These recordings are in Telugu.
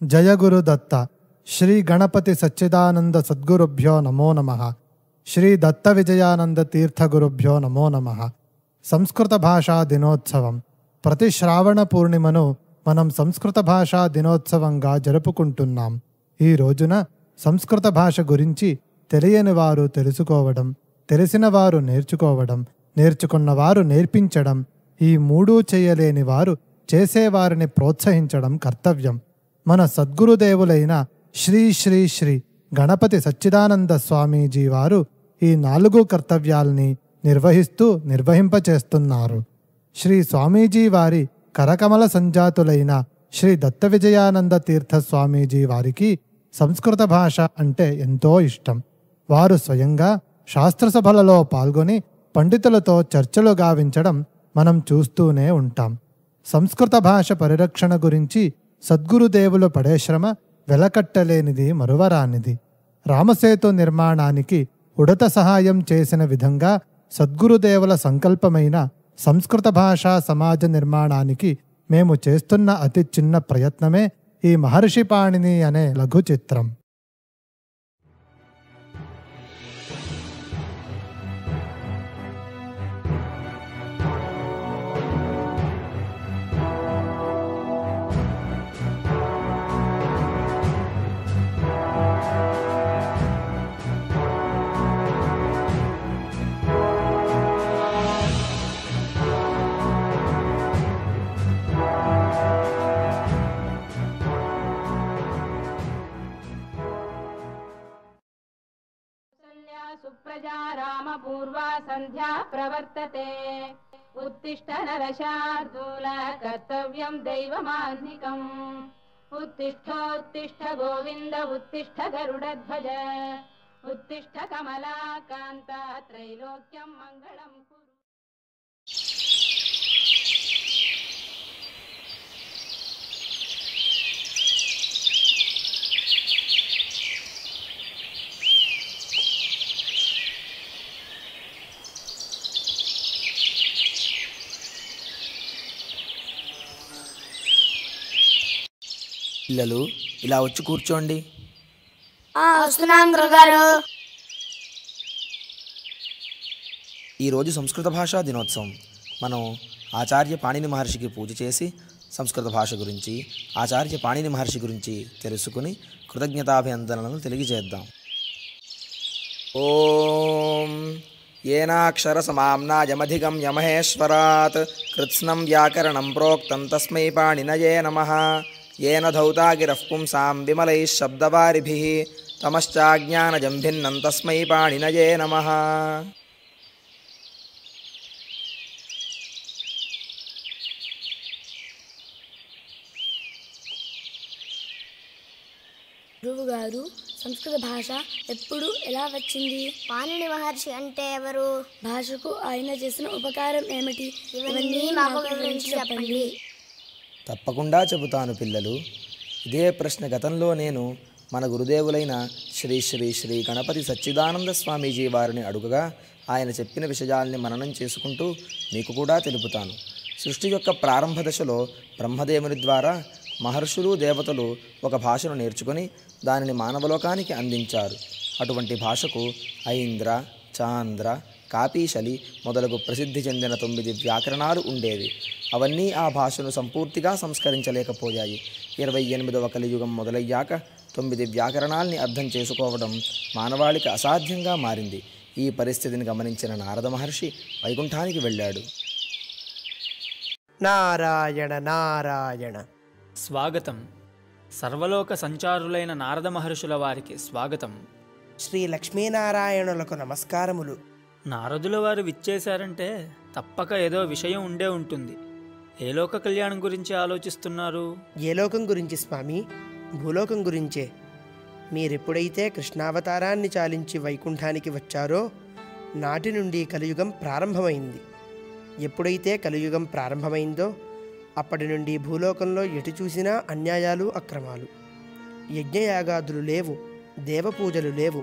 జయ గురుదత్త. శ్రీ గణపతి సచ్చిదానంద సద్గురుభ్యో నమో నమః. శ్రీ దత్త విజయానంద తీర్థ గురుభ్యో నమో నమః. సంస్కృత భాషా దినోత్సవం. ప్రతి శ్రావణ పూర్ణిమను మనం సంస్కృత భాషా దినోత్సవంగా జరుపుకుంటున్నాం. ఈ రోజున సంస్కృత భాష గురించి తెలియని వారు తెలుసుకోవడం, తెలిసిన వారు నేర్చుకోవడం, నేర్చుకున్నవారు నేర్పించడం, ఈ మూడూ చేయలేని వారు చేసేవారిని ప్రోత్సహించడం కర్తవ్యం. మన సద్గురుదేవులైన శ్రీ శ్రీ శ్రీ గణపతి సచ్చిదానంద స్వామీజీ వారు ఈ 4 కర్తవ్యాల్ని నిర్వహింపచేస్తున్నారు. శ్రీ స్వామీజీ వారి కరకమల సంజాతులైన శ్రీ దత్త విజయానంద తీర్థ స్వామీజీ వారికి సంస్కృత భాష అంటే ఎంతో ఇష్టం. వారు స్వయంగా శాస్త్రసభలలో పాల్గొని పండితులతో చర్చలు గావించడం మనం చూస్తూనే ఉంటాం. సంస్కృత భాష పరిరక్షణ గురించి సద్గురుదేవులు పడే శ్రమ వెలకట్టలేనిది, మరువరానిది. రామసేతు నిర్మాణానికి ఉడత సహాయం చేసిన విధంగా సద్గురుదేవుల సంకల్పమైన సంస్కృత భాషా సమాజ నిర్మాణానికి మేము చేస్తున్న అతి చిన్న ప్రయత్నమే ఈ మహర్షి పాణిని అనే లఘు చిత్రం. सुप्रजा रामपूर्वा संध्या प्रवर्तते उत्तिष्ठ नरशार्दूल कर्तव्यं दैवमान्निकम् उत्तिष्ठोत्तिष्ठ गोविन्द उत्तिष्ठ गरुडध्वज उत्तिष्ठ कमलाकान्ता त्रैलोक्यं मङ्गलं कुरु. పిల్లలు ఇలా వచ్చి కూర్చోండి. వస్తున్నాం గురుగారు. ఈరోజు సంస్కృత భాషా దినోత్సవం. మనం ఆచార్య పాణిని మహర్షికి పూజ చేసి సంస్కృత భాష గురించి, ఆచార్య పాణిని మహర్షి గురించి తెలుసుకుని కృతజ్ఞతాభినందనలను తెలియజేద్దాం. ఓం ఏనాక్షర సమామ్నాయమధిగం యమహేశ్వరాత్ కృత్స్నం వ్యాకరణం ప్రోక్తం తస్మై పాణినయే నమః. येन धौतागिरः पुंसां विमलैः शब्दवारिभिः तमश्चाज्ञानजं भिन्नं तस्मै पाणिनये नमः. గురువుగారు, సంస్కృత భాష ఎప్పుడు ఎలా వచ్చింది? పాణిని మహర్షి అంటే ఎవరు? భాషకు ఆయన చేసిన ఉపకారం ఏమిటి? ఇవన్నీ మాకు వివరించి చెప్పండి. తప్పకుండా చెబుతాను పిల్లలు. ఇదే ప్రశ్న గతంలో నేను మన గురుదేవులైన శ్రీ శ్రీ శ్రీ గణపతి సచ్చిదానంద స్వామీజీ వారిని అడుగగా ఆయన చెప్పిన విషయాల్ని మననం చేసుకుంటూ మీకు కూడా తెలుపుతాను. సృష్టి యొక్క ప్రారంభ దశలో బ్రహ్మదేవుని ద్వారా మహర్షులు, దేవతలు ఒక భాషను నేర్చుకొని దానిని మానవలోకానికి అందించారు. అటువంటి భాషకు ఐంద్ర, చాంద్ర, కాపీశలి మొదలగు ప్రసిద్ధి చెందిన 9 వ్యాకరణాలు ఉండేవి. అవన్నీ ఆ భాషను సంపూర్తిగా సంస్కరించలేకపోయాయి. 28వ కలియుగం మొదలయ్యాక 9 వ్యాకరణాల్ని అర్థం చేసుకోవడం మానవాళికి అసాధ్యంగా మారింది. ఈ పరిస్థితిని గమనించిన నారద మహర్షి వైకుంఠానికి వెళ్ళాడు. నారాయణ నారాయణ. స్వాగతం. సర్వలోక సంచారులైన నారద మహర్షుల వారికి స్వాగతం. శ్రీ లక్ష్మీనారాయణులకు నమస్కారములు. నారదుల వారు విచ్చేశారంటే తప్పక ఏదో విషయం ఉండే ఉంటుంది. ఏ లోక కళ్యాణం గురించి ఆలోచిస్తున్నారు? ఏ లోకం గురించి స్వామి? భూలోకం గురించే. మీరెప్పుడైతే కృష్ణావతారాన్ని చాలించి వైకుంఠానికి వచ్చారో నాటి నుండి కలియుగం ప్రారంభమైంది. ఎప్పుడైతే కలియుగం ప్రారంభమైందో అప్పటి నుండి భూలోకంలో ఎటు చూసినా అన్యాయాలు, అక్రమాలు. యజ్ఞయాగాదులు లేవు, దేవపూజలు లేవు,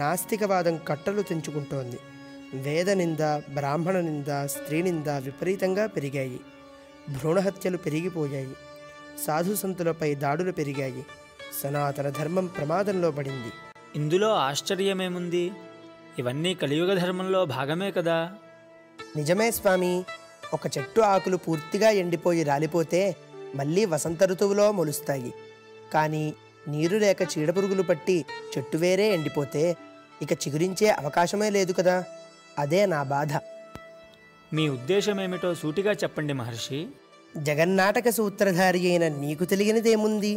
నాస్తికవాదం కట్టలు తెంచుకుంటోంది. వేదనింద, బ్రాహ్మణ నింద, స్త్రీనింద విపరీతంగా పెరిగాయి. భ్రూణహత్యలు పెరిగిపోయాయి. సాధు సంతులపై దాడులు పెరిగాయి. సనాతన ధర్మం ప్రమాదంలో పడింది. ఇందులో ఆశ్చర్యమేముంది? ఇవన్నీ కలియుగ ధర్మంలో భాగమే కదా. నిజమే స్వామి. ఒక చెట్టు ఆకులు పూర్తిగా ఎండిపోయి రాలిపోతే మళ్ళీ వసంత ఋతువులో మొలుస్తాయి. కానీ నీరు లేక చీడపురుగులు పట్టి చెట్టు వేరే ఎండిపోతే ఇక చిగురించే అవకాశమే లేదు కదా. అదే నా బాధ. మీ ఉద్దేశమేమిటో సూటిగా చెప్పండి మహర్షి. జగన్నాటక సూత్రధారి అయిన నీకు తెలియనిదేముంది?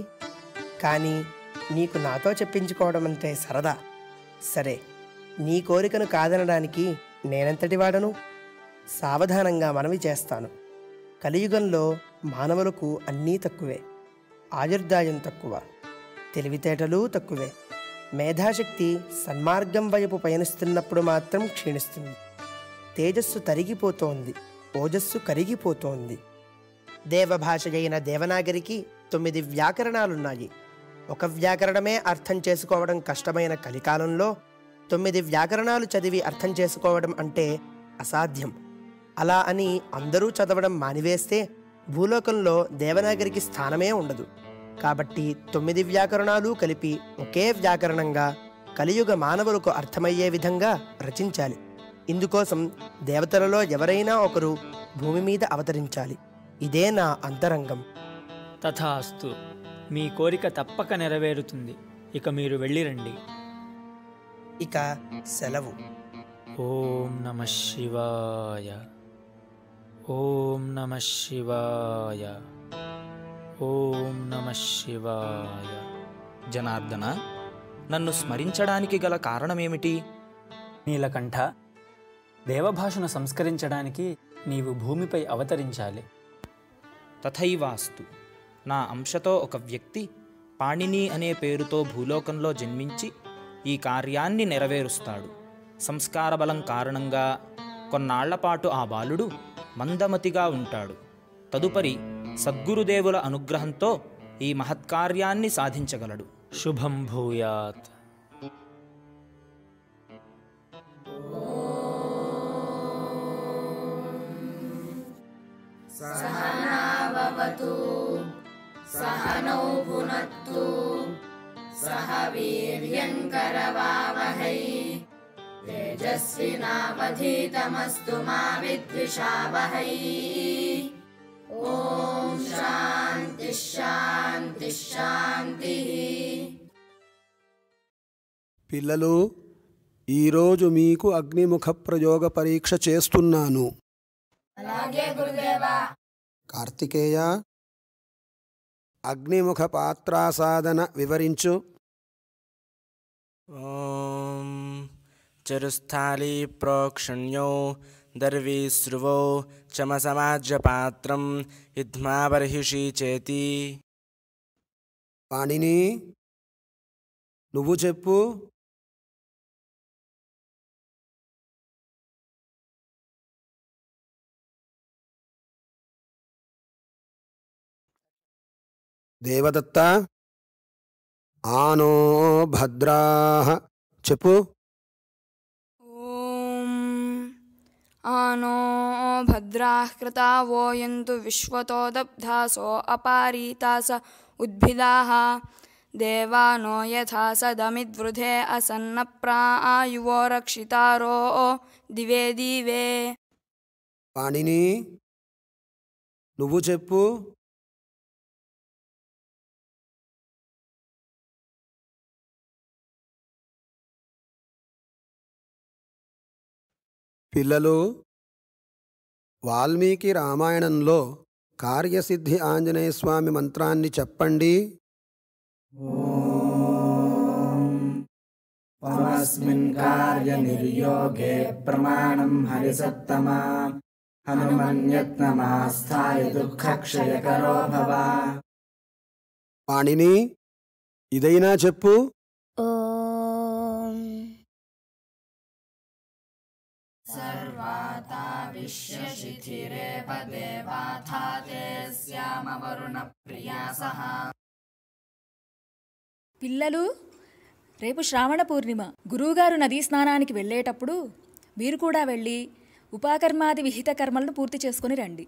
కానీ నీకు నాతో చెప్పించుకోవడం అంటే సరదా. సరే, నీ కోరికను కాదనడానికి నేనెంతటి వాడను? సావధానంగా మనవి చేస్తాను. కలియుగంలో మానవులకు అన్నీ తక్కువే. ఆయుర్దాయం తక్కువ, తెలివితేటలు తక్కువే. మేధాశక్తి సన్మార్గం వైపు పయనిస్తున్నప్పుడు మాత్రం క్షీణిస్తుంది. తేజస్సు తరిగిపోతోంది, ఓజస్సు కరిగిపోతోంది. దేవభాష అయిన దేవనాగరికి 9 వ్యాకరణాలున్నాయి. ఒక వ్యాకరణమే అర్థం చేసుకోవడం కష్టమైన కలికాలంలో 9 వ్యాకరణాలు చదివి అర్థం చేసుకోవడం అంటే అసాధ్యం. అలా అని అందరూ చదవడం మానివేస్తే భూలోకంలో దేవనాగరికి స్థానమే ఉండదు. కాబట్టి 9 వ్యాకరణాలు కలిపి ఒకే వ్యాకరణంగా కలియుగ మానవులకు అర్థమయ్యే విధంగా రచించాలి. ఇందుకోసం దేవతలలో ఎవరైనా ఒకరు భూమి మీద అవతరించాలి. ఇదే నా అంతరంగం. తథాస్తు. మీ కోరిక తప్పక నెరవేరుతుంది. ఇక మీరు వెళ్ళిరండి. ఇక సెలవు. ఓం నమః శివాయ. ఓం నమః శివాయ. ఓం నమః శివాయ. జనార్దన, నన్ను స్మరించడానికి గల కారణమేమిటి? నీలకంఠ, దేవభాషను సంస్కరించడానికి నీవు భూమిపై అవతరించాలి. తథైవాస్తు. నా అంశతో ఒక వ్యక్తి పాణిని అనే పేరుతో భూలోకంలో జన్మించి ఈ కార్యాన్ని నెరవేరుస్తాడు. సంస్కార బలం కారణంగా కొన్నాళ్లపాటు ఆ బాలుడు మందమతిగా ఉంటాడు. తదుపరి సద్గురుదేవుల అనుగ్రహంతో ఈ మహత్కార్యాన్ని సాధించగలడు. శుభం భూయాత్. सहनावतु सहनौ भुनक्तु सह वीर्यङ्करवावहै तेजस्विनावधीतमस्तु मा विद्विषावहै। ॐ शान्तिः शान्तिः शान्तिः। పిల్లలు, ఈరోజు మీకు అగ్నిముఖ ప్రయోగ పరీక్ష చేస్తున్నాను. అలాగే గురుదేవా. కార్తికేయ, అగ్నిముఖ పాత్రాసాధన వివరించు. ఓం చరుస్థాళీ ప్రోక్షణ్యో దర్వీశ్రువో చమసమాజ్యపాత్రం యుధ్మాబర్హిషి చేతి. పాణిని, నువ్వు చెప్పు. దేవదత్త, ఆనో భద్రాః చెప్పు. ఓం ఆనో భద్రాః కృతావో యంతు విశ్వతో దబ్ధాసో అపారీతాస ఉద్భిదాః దేవానో యథా సదమిద్వృధే అసన్న ప్రాయువో రక్షితారో దివే దివే. పాణిని, నువ్వు చెప్పు. పిల్లలు, వాల్మీకి రామాయణంలో కార్యసిద్ధి ఆంజనేయ స్వామి మంత్రాన్ని చెప్పండి. పరస్మిన్ కార్య నిర్యోగే ప్రమాణం హరిసత్తమా హనుమన్యత్నమాస్థాయ దుఃఖక్షయకరో భవ. పాణిని, ఇదైనా చెప్పు. सर्वाता विश्यशिथिरेव देवाथा ते श्यामवरुणप्रियासः. పిల్లలు, రేపు శ్రావణ పూర్ణిమ. గురువుగారు నదీ స్నానానికి వెళ్ళేటప్పుడు మీరు కూడా వెళ్ళి ఉపాకర్మాది విహిత కర్మలను పూర్తి చేసుకుని రండి.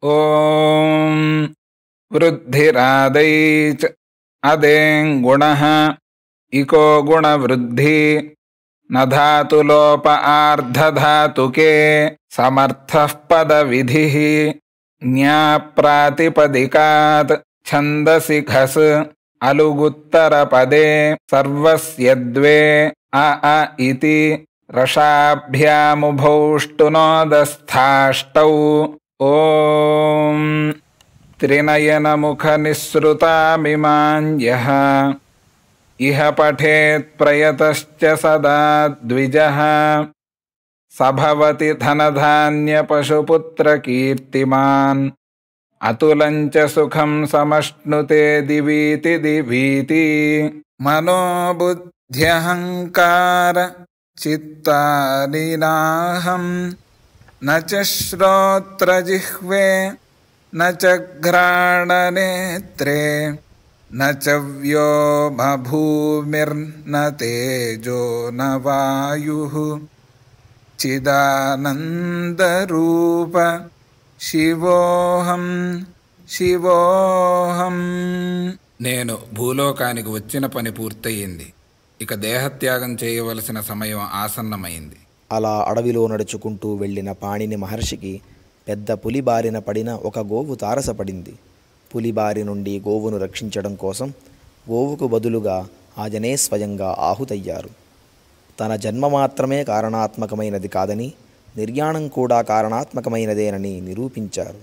ఓం వృద్ధిరాదై చ అదేం గుణః ఇకో గుణవృద్ధి న ధాతులోప ఆర్ధధాతుకే సమర్థః పదవిధిః జ్ఞాప్రాతిపదికాత్ ఛందసి ఘస్ అలుగుత్తరపదే సర్వస్య అ ఇతి రషాభ్యాముభౌష్టునోదస్థాష్టౌ ఓం త్రినయనముఖనిసృతామిమాన్యః ఇహ పఠేత్ ప్రయతశ్చ సదా ద్విజః సభవతి ధనధాన్యపశుపుత్రకీర్తిమాన్ అతులంచ సుఖం సమశ్నుతే దివీతి దివీతి మనోబుద్ధ్యహంకార చిత్తాని నాహం న చ శ్రోత్రజిహ్వే న చ ఘ్రాణనేత్రే న చ వ్యోమభూమిర్న తేజో న వాయుః చిదానందరూప శివోహం శివోహం. నేను భూలోకానికి వచ్చిన పని పూర్తయింది. ఇక దేహత్యాగం చేయవలసిన సమయం ఆసన్నమైంది. అలా అడవిలో నడుచుకుంటూ వెళ్ళిన పాణిని మహర్షికి పెద్ద పులి బారిన పడిన ఒక గోవు తారసపడింది. పులి బారి నుండి గోవును రక్షించడం కోసం గోవుకు బదులుగా ఆజనే స్వయంగా ఆహుతయ్యారు. తన జన్మ మాత్రమే కారణాత్మకమైనది కాదని, నిర్యాణం కూడా కారణాత్మకమైనదేనని నిరూపించారు.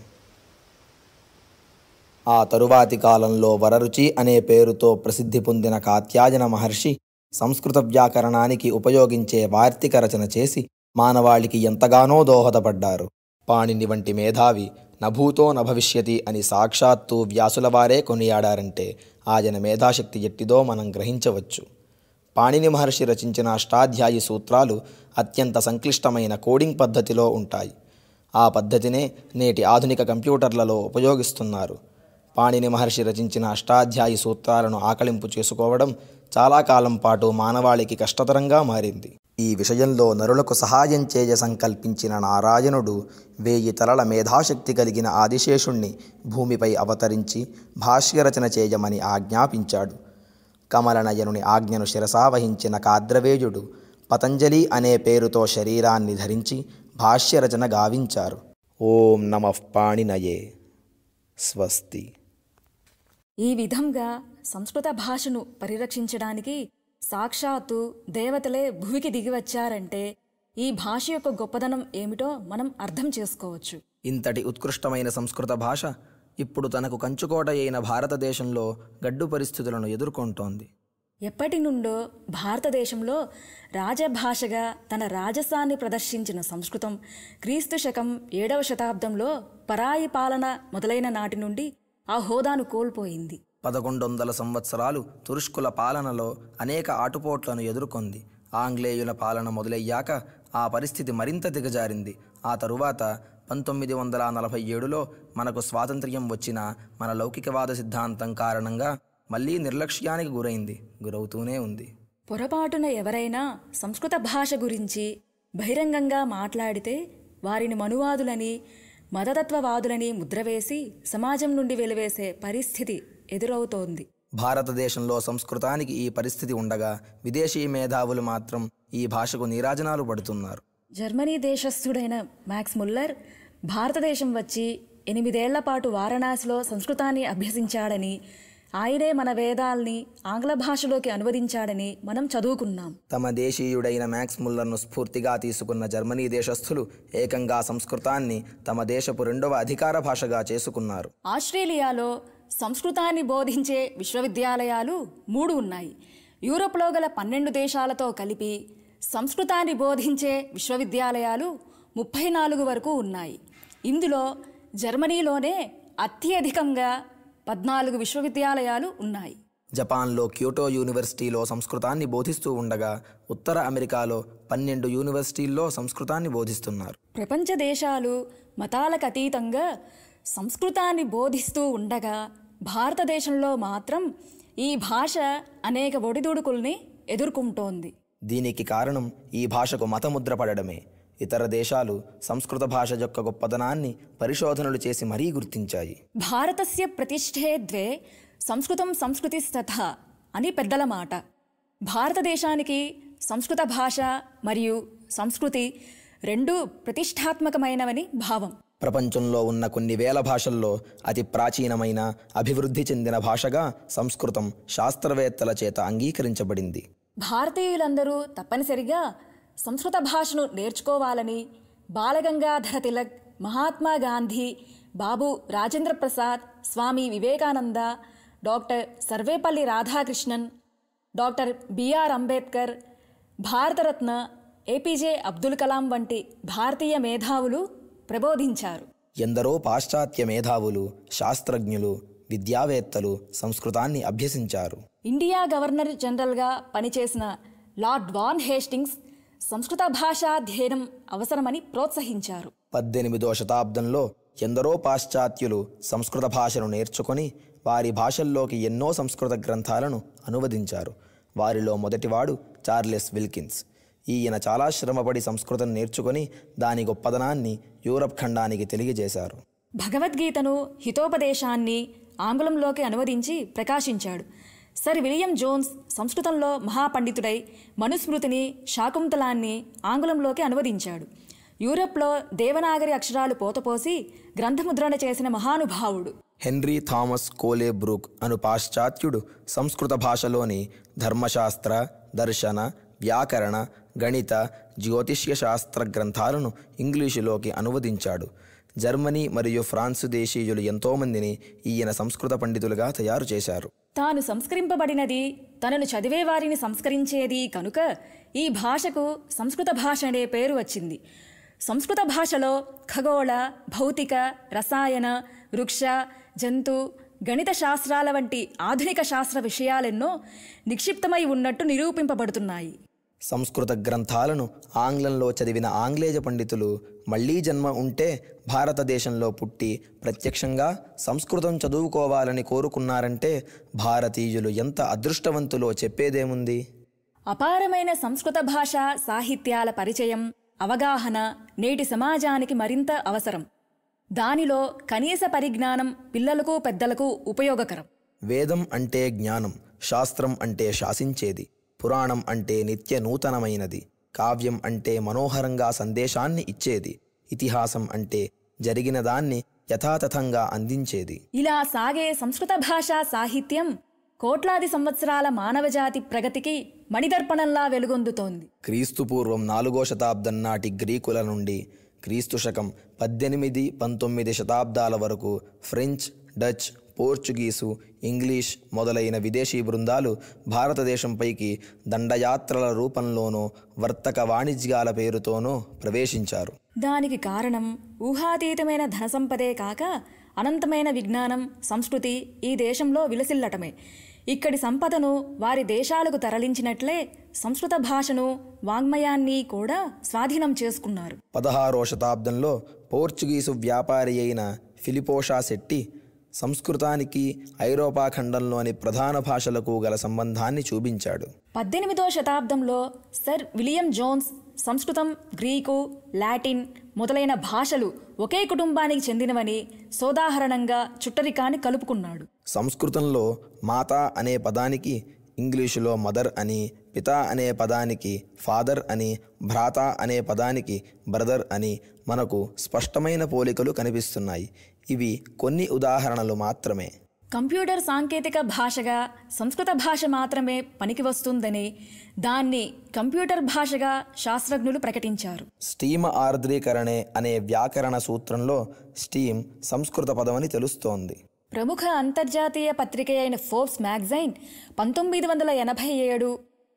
ఆ తరువాతి కాలంలో వరరుచి అనే పేరుతో ప్రసిద్ధి పొందిన కాత్యాయన మహర్షి సంస్కృత వ్యాకరణానికి ఉపయోగించే వార్తిక రచన చేసి మానవాళికి ఎంతగానో దోహదపడ్డారు. పాణిని వంటి మేధావి నభూతో నభవిష్యతి అని సాక్షాత్తు వ్యాసుల వారే కొనియాడారంటే ఆయన మేధాశక్తి ఎట్టిదో మనం గ్రహించవచ్చు. పాణిని మహర్షి రచించిన అష్టాధ్యాయి సూత్రాలు అత్యంత సంక్లిష్టమైన కోడింగ్ పద్ధతిలో ఉంటాయి. ఆ పద్ధతినే నేటి ఆధునిక కంప్యూటర్లలో ఉపయోగిస్తున్నారు. పాణిని మహర్షి రచించిన అష్టాధ్యాయి సూత్రాలను ఆకళింపు చేసుకోవడం చాలా కాలం పాటు మానవాళికి కష్టతరంగా మారింది. ఈ విషయంలో నరులకు సహాయం చేయ సంకల్పించిన నారాయణుడు 1000 తలల మేధాశక్తి కలిగిన ఆదిశేషుణ్ణి భూమిపై అవతరించి భాష్యరచన చేయమని ఆజ్ఞాపించాడు. కమలనయనుని ఆజ్ఞను శిరసావహించిన కాద్రవేయుడు పతంజలి అనే పేరుతో శరీరాన్ని ధరించి భాష్యరచన గావించారు. ఓం నమః పాణినయే. స్వస్తి. ఈ విధంగా సంస్కృత భాషను పరిరక్షించడానికి సాక్షాత్తు దేవతలే భూమికి దిగివచ్చారంటే ఈ భాష యొక్క గొప్పదనం ఏమిటో మనం అర్థం చేసుకోవచ్చు. ఇంతటి ఉత్కృష్టమైన సంస్కృత భాష ఇప్పుడు తనకు కంచుకోట అయిన భారతదేశంలో గడ్డు పరిస్థితులను ఎదుర్కొంటోంది. ఎప్పటి నుండో భారతదేశంలో రాజభాషగా తన రాజసాన్ని ప్రదర్శించిన సంస్కృతం క్రీస్తు శకం 7వ శతాబ్దంలో పరాయి పాలన మొదలైన నాటి నుండి ఆ హోదాను కోల్పోయింది. 1100 సంవత్సరాలు తురుష్కుల పాలనలో అనేక ఆటుపోట్లను ఎదుర్కొంది. ఆంగ్లేయుల పాలన మొదలయ్యాక ఆ పరిస్థితి మరింత దిగజారింది. ఆ తరువాత 1947లో మనకు స్వాతంత్ర్యం వచ్చిన మన లౌకికవాద సిద్ధాంతం కారణంగా మళ్ళీ నిర్లక్ష్యానికి గురవుతూనే ఉంది. పొరపాటున ఎవరైనా సంస్కృత భాష గురించి బహిరంగంగా మాట్లాడితే వారిని మనువాదులని మతతత్వవాదులని ముద్రవేసి సమాజం నుండి వెలివేసే పరిస్థితి ఎదురవుతోంది. భారతదేశంలో సంస్కృతానికి ఈ పరిస్థితి ఉండగా విదేశీ మేధావులు మాత్రం ఈ భాషకు నీరాజనాలు పడుతున్నారు. జర్మనీ దేశస్థుడైన మ్యాక్స్ ముల్లర్ భారతదేశం వచ్చి 8 ఏళ్ల పాటు వారణాసిలో సంస్కృతాన్ని అభ్యసించాడని, ఆయనే మన వేదాల్ని ఆంగ్ల భాషలోకి అనువదించాడని మనం చదువుకున్నాం. తమ దేశీయుడైన మ్యాక్స్ ముల్లర్ను స్ఫూర్తిగా తీసుకున్న జర్మనీ దేశస్థులు ఏకంగా సంస్కృతాన్ని తమ దేశపు 2వ అధికార భాషగా చేసుకున్నారు. ఆస్ట్రేలియాలో సంస్కృతాన్ని బోధించే విశ్వవిద్యాలయాలు 3 ఉన్నాయి. యూరోప్లో గల 12 దేశాలతో కలిపి సంస్కృతాన్ని బోధించే విశ్వవిద్యాలయాలు 34 వరకు ఉన్నాయి. ఇందులో జర్మనీలోనే అత్యధికంగా 14 విశ్వవిద్యాలయాలు ఉన్నాయి. జపాన్లో క్యోటో యూనివర్సిటీలో సంస్కృతాన్ని బోధిస్తూ ఉండగా ఉత్తర అమెరికాలో 12 యూనివర్సిటీల్లో సంస్కృతాన్ని బోధిస్తున్నారు. ప్రపంచ దేశాలు మతాలకు అతీతంగా సంస్కృతాన్ని బోధిస్తూ ఉండగా భారతదేశంలో మాత్రం ఈ భాష అనేక ఒడిదుడుకుల్ని ఎదుర్కొంటోంది. దీనికి కారణం ఈ భాషకు మతముద్ర పడడమే. ఇతర దేశాలు సంస్కృత భాష యొక్క గొప్పదనాన్ని పరిశోధనలు చేసి మరీ గుర్తించాయి. భారతస్య ప్రతిష్ఠే ద్వే సంస్కృతం సంస్కృతిస్తథా అని పెద్దల మాట. భారతదేశానికి సంస్కృత భాష మరియు సంస్కృతి రెండూ ప్రతిష్టాత్మకమైనవని భావం. ప్రపంచంలో ఉన్న కొన్ని వేల భాషల్లో అతి ప్రాచీనమైన అభివృద్ధి చెందిన భాషగా సంస్కృతం శాస్త్రవేత్తల చేత అంగీకరించబడింది. భారతీయులందరూ తప్పనిసరిగా సంస్కృత భాషను నేర్చుకోవాలని Balagangadhara Tilak, Mahatma Gandhi, Babu Rajendra Prasad, Swami Vivekananda, doctor Sarvepalli Radhakrishnan, doctor BR Ambedkar, Bharat Ratna APJ Abdul Kalam వంటి భారతీయ మేధావులు ప్రబోధించారు. ఎందరో పాశ్చాత్య మేధావులు, శాస్త్రజ్ఞులు, విద్యావేత్తలు సంస్కృతాన్ని అభ్యసించారు. ఇండియా గవర్నర్ జనరల్గా పనిచేసిన లార్డ్ వాన్ హేస్టింగ్స్ సంస్కృత భాషాధ్యయనం అవసరమని ప్రోత్సహించారు. 18వ శతాబ్దంలో ఎందరో పాశ్చాత్యులు సంస్కృత భాషను నేర్చుకొని వారి భాషల్లోకి ఎన్నో సంస్కృత గ్రంథాలను అనువదించారు. వారిలో మొదటివాడు చార్లెస్ విల్కిన్స్. ఈయన చాలా శ్రమపడి సంస్కృతం నేర్చుకొని దాని గొప్పదనాన్ని యూరప్ ఖండానికి తెలియజేశారు. భగవద్గీతను, హితోపదేశాన్ని ఆంగ్లంలోకి అనువదించి ప్రకాశించాడు. సర్ విలియం జోన్స్ సంస్కృతంలో మహాపండితుడై మనుస్మృతిని, శాకుంతలాన్ని ఆంగ్లంలోకి అనువదించాడు. యూరప్లో దేవనాగరి అక్షరాలు పోతపోసి గ్రంథముద్రణ చేసిన మహానుభావుడు. హెన్రీ థామస్ కోలే బ్రూక్ అను పాశ్చాత్యుడు సంస్కృత భాషలోని ధర్మశాస్త్ర, దర్శన, వ్యాకరణ, గణిత, జ్యోతిష్య శాస్త్ర గ్రంథాలను ఇంగ్లీషులోకి అనువదించాడు. జర్మనీ మరియు ఫ్రాన్సు దేశీయులు ఎంతోమందిని ఈయన సంస్కృత పండితులుగా తయారు చేశారు. తాను సంస్కరింపబడినది తనను చదివేవారిని సంస్కరించేది కనుక ఈ భాషకు సంస్కృత భాష అనే పేరు వచ్చింది. సంస్కృత భాషలో ఖగోళ, భౌతిక, రసాయన, వృక్ష, జంతు, గణిత శాస్త్రాల వంటి ఆధునిక శాస్త్ర విషయాలెన్నో నిక్షిప్తమై ఉన్నట్టు నిరూపింపబడుతున్నాయి. సంస్కృత గ్రంథాలను ఆంగ్లంలో చదివిన ఆంగ్లేయ పండితులు మళ్లీ జన్మ ఉంటే భారతదేశంలో పుట్టి ప్రత్యక్షంగా సంస్కృతం చదువుకోవాలని కోరుకున్నారంటే భారతీయులు ఎంత అదృష్టవంతులో చెప్పేదేముంది. అపారమైన సంస్కృత భాష సాహిత్యాల పరిచయం, అవగాహన నేటి సమాజానికి మరింత అవసరం. దానిలో కనీస పరిజ్ఞానం పిల్లలకు, పెద్దలకు ఉపయోగకరం. వేదం అంటే జ్ఞానం, శాస్త్రం అంటే శాసించేది, పురాణం అంటే నిత్య నూతనమైనది, కావ్యం అంటే మనోహరంగా సందేశాన్ని ఇచ్చేది, ఇతిహాసం అంటే జరిగిన దాన్ని యథాతథంగా అందించేది. ఇలా సాగే సంస్కృత భాషా సాహిత్యం కోట్లాది సంవత్సరాల మానవజాతి ప్రగతికి మణిదర్పణంలా వెలుగొందుతోంది. క్రీస్తుపూర్వం 4వ శతాబ్దం నాటి గ్రీకుల నుండి క్రీస్తు శకం 18, 19 శతాబ్దాల వరకు ఫ్రెంచ్, డచ్, పోర్చుగీసు, ఇంగ్లీష్ మొదలైన విదేశీ బృందాలు భారతదేశంపైకి దండయాత్రల రూపంలోనో వర్తక వాణిజ్యాల పేరుతోనో ప్రవేశించారు. దానికి కారణం ఊహాతీతమైన ధనసంపదే కాక అనంతమైన విజ్ఞానం, సంస్కృతి ఈ దేశంలో విలసిల్లటమే. ఇక్కడి సంపదను వారి దేశాలకు తరలించినట్లే సంస్కృత భాషను, వాంగ్మయాన్ని కూడా స్వాధీనం చేసుకున్నారు. 16వ శతాబ్దంలో పోర్చుగీసు వ్యాపారి అయిన ఫిలిపోషా శెట్టి సంస్కృతానికి ఐరోపా ఖండంలోని ప్రధాన భాషలకు గల సంబంధాన్ని చూపించాడు. 18వ శతాబ్దంలో సర్ విలియం జోన్స్ సంస్కృతం, గ్రీకు, లాటిన్ మొదలైన భాషలు ఒకే కుటుంబానికి చెందినవని సోదాహరణంగా చుట్టరికాన్ని కలుపుకున్నాడు. సంస్కృతంలో మాత అనే పదానికి ఇంగ్లీషులో మదర్ అని, పిత అనే పదానికి ఫాదర్ అని, భ్రాత అనే పదానికి బ్రదర్ అని మనకు స్పష్టమైన పోలికలు కనిపిస్తున్నాయి. ఇవి కొన్ని ఉదాహరణలు మాత్రమే. కంప్యూటర్ సాంకేతిక భాషగా సంస్కృత భాష మాత్రమే పనికి వస్తుందని, దాన్ని కంప్యూటర్ భాషగా శాస్త్రజ్ఞులు ప్రకటించారు. స్టీమ ఆర్ద్రీకరణే అనే వ్యాకరణ సూత్రంలో స్టీమ్ సంస్కృత పదమని తెలుస్తోంది. ప్రముఖ అంతర్జాతీయ పత్రిక అయిన ఫోర్బ్స్ మ్యాగజైన్ 1987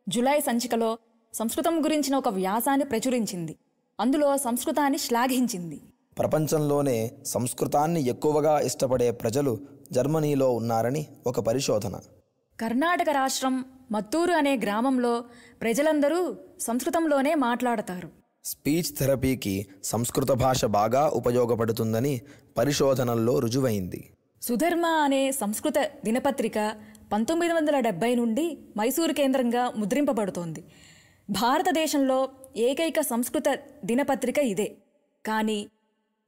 జులై సంచికలో సంస్కృతం గురించిన ఒక వ్యాసాన్ని ప్రచురించింది. అందులో సంస్కృతాన్ని శ్లాఘించింది. ప్రపంచంలోనే సంస్కృతాన్ని ఎక్కువగా ఇష్టపడే ప్రజలు జర్మనీలో ఉన్నారని ఒక పరిశోధన. కర్ణాటక రాష్ట్రం మత్తూరు అనే గ్రామంలో ప్రజలందరూ సంస్కృతంలోనే మాట్లాడతారు. స్పీచ్ థెరపీకి సంస్కృత భాష బాగా ఉపయోగపడుతుందని పరిశోధనల్లో రుజువైంది. సుధర్మ అనే సంస్కృత దినపత్రిక 1970 నుండి మైసూరు కేంద్రంగా ముద్రింపబడుతోంది. భారతదేశంలో ఏకైక సంస్కృత దినపత్రిక ఇదే. కానీ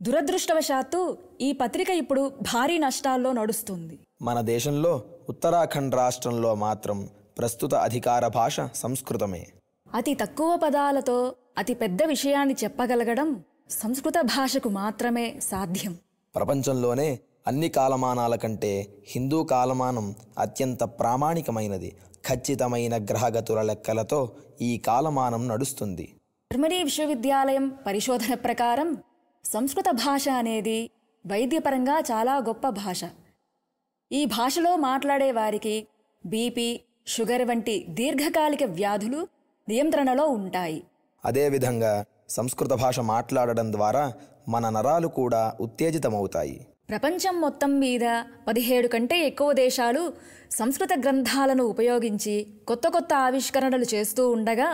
దురదృష్టవశాత్తు ఈ పత్రిక ఇప్పుడు భారీ నష్టాల్లో నడుస్తుంది. మన దేశంలో ఉత్తరాఖండ్ రాష్ట్రంలో మాత్రం ప్రస్తుత అధికార భాష సంస్కృతమే. అతి తక్కువ పదాలతో అతి పెద్ద విషయాన్ని చెప్పగలగడం సంస్కృత భాషకు మాత్రమే సాధ్యం. ప్రపంచంలోనే అన్ని కాలమానాల కంటే హిందూ కాలమానం అత్యంత ప్రామాణికమైనది. ఖచ్చితమైన గ్రహగతుల లెక్కలతో ఈ కాలమానం నడుస్తుంది. జర్మనీ విశ్వవిద్యాలయం పరిశోధన ప్రకారం సంస్కృత భాష అనేది వైద్యపరంగా చాలా గొప్ప భాష. ఈ భాషలో మాట్లాడే వారికి బీపీ, షుగర్ వంటి దీర్ఘకాలిక వ్యాధులు నియంత్రణలో ఉంటాయి. అదేవిధంగా సంస్కృత భాష మాట్లాడడం ద్వారా మన నరాలు కూడా ఉత్తేజితమవుతాయి. ప్రపంచం మొత్తం మీద 17 కంటే ఎక్కువ దేశాలు సంస్కృత గ్రంథాలను ఉపయోగించి కొత్త కొత్త ఆవిష్కరణలు చేస్తూ ఉండగా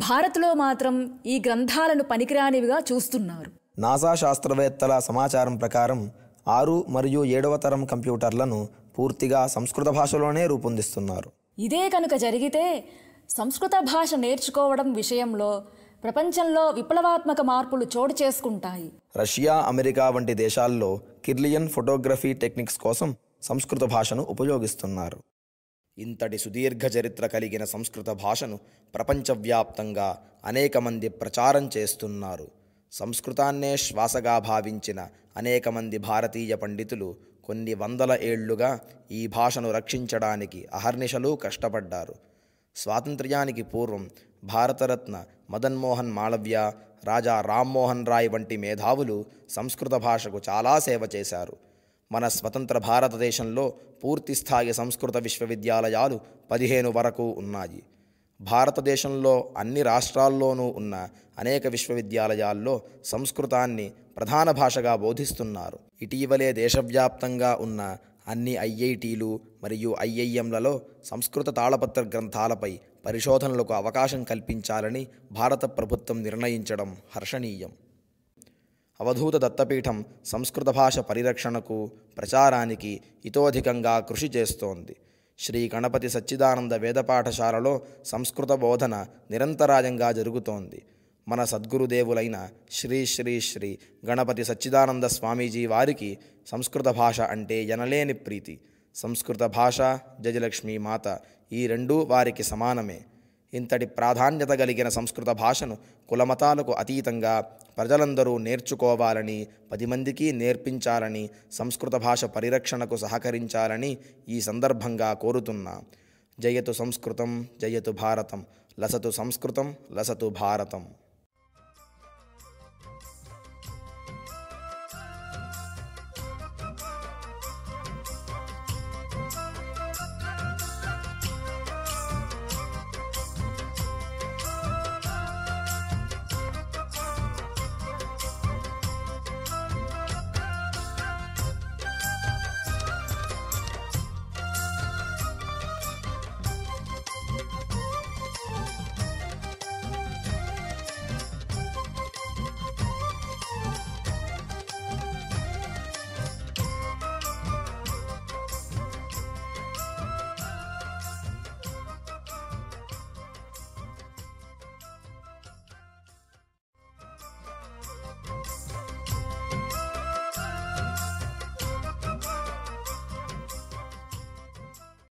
భారత్లో మాత్రం ఈ గ్రంథాలను పనికిరానివిగా చూస్తున్నారు. నాసా శాస్త్రవేత్తల సమాచారం ప్రకారం 6 మరియు 7వ తరం కంప్యూటర్లను పూర్తిగా సంస్కృత భాషలోనే రూపొందిస్తున్నారు. ఇదే కనుక జరిగితే సంస్కృత భాష నేర్చుకోవడం విషయంలో ప్రపంచంలో విప్లవాత్మక మార్పులు చోటు చేసుకుంటాయి. రష్యా, అమెరికా వంటి దేశాల్లో కిర్లియన్ ఫోటోగ్రఫీ టెక్నిక్స్ కోసం సంస్కృత భాషను ఉపయోగిస్తున్నారు. ఇంతటి సుదీర్ఘ చరిత్ర కలిగిన సంస్కృత భాషను ప్రపంచవ్యాప్తంగా అనేక మంది ప్రచారం చేస్తున్నారు. సంస్కృతాన్నే శ్వాసగా భావించిన అనేక మంది భారతీయ పండితులు కొన్ని వందల ఏళ్లుగా ఈ భాషను రక్షించడానికి అహర్నిశలు కష్టపడ్డారు. స్వాతంత్ర్యానికి పూర్వం భారతరత్న మదన్మోహన్ మాళవ్య, రాజా రామ్మోహన్ రాయ్ వంటి మేధావులు సంస్కృత భాషకు చాలా సేవ చేశారు. మన స్వతంత్ర భారతదేశంలో పూర్తిస్థాయి సంస్కృత విశ్వవిద్యాలయాలు 15 వరకు ఉన్నాయి. భారతదేశంలో అన్ని రాష్ట్రాల్లోనూ ఉన్న అనేక విశ్వవిద్యాలయాల్లో సంస్కృతాన్ని ప్రధాన భాషగా బోధిస్తున్నారు. ఇటీవలే దేశవ్యాప్తంగా ఉన్న అన్ని ఐఐటీలు మరియు ఐఐఎంలలో సంస్కృత తాళపత్ర గ్రంథాలపై పరిశోధనలకు అవకాశం కల్పించాలని భారత ప్రభుత్వం నిర్ణయించడం హర్షణీయం. అవధూత దత్తపీఠం సంస్కృత భాష పరిరక్షణకు, ప్రచారానికి ఇతోధికంగా కృషి చేస్తోంది. శ్రీ గణపతి సచ్చిదానంద వేద పాఠశాలలో సంస్కృత బోధన నిరంతరాయంగా జరుగుతోంది. మన సద్గురుదేవులైన శ్రీ శ్రీ శ్రీ గణపతి సచ్చిదానంద స్వామీజీ వారికి సంస్కృత భాష అంటే ఎనలేని ప్రీతి. సంస్కృత భాష, జయలక్ష్మీ మాత ఈ రెండూ వారికి సమానమే. ఇంతటి ప్రాధాన్యత కలిగిన సంస్కృత భాషను కులమతాలకు అతీతంగా ప్రజలందరూ నేర్చుకోవాలని, 10 మందికి నేర్పించాలని, సంస్కృత భాష పరిరక్షణకు సహకరించాలని ఈ సందర్భంగా కోరుతున్నా. జయతు సంస్కృతం, జయతు భారతం, లసతు సంస్కృతం, లసతు భారతం.